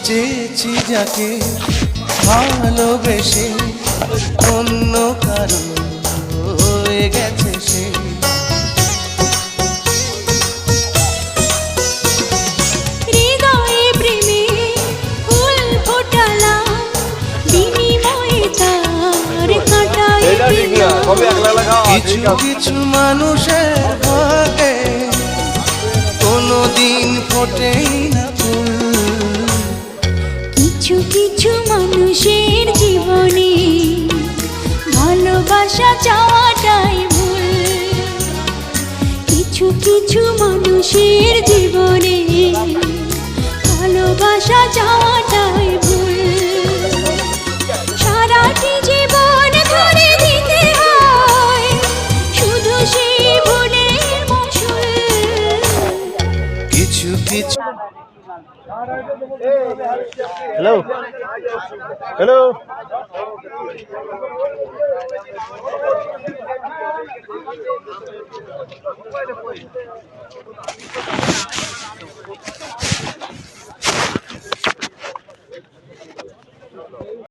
চেয়েছি যাকে ভালোবেসে অন্য কারো হয়ে গেছে সে। হৃদয়ে প্রেমে ফুল ফোটালাম, বিনিময়ে তার কাটাই দিলাম। কিছু কিছু মানুষের ভাগে কোনোদিন ফোটেই না ফুল। কিছু কিছু মানুষের জীবনে ভালোবাসা চাওয়াটাই ভুল। কিছু কিছু মানুষের জীবনে ভালোবাসা চাওয়াটাই ভুল। সারাটি জীবন ধরে দিতে হয় শুধু সেই ভুলের মাসুল। কিছু কিছু হ্যালো হ্যালো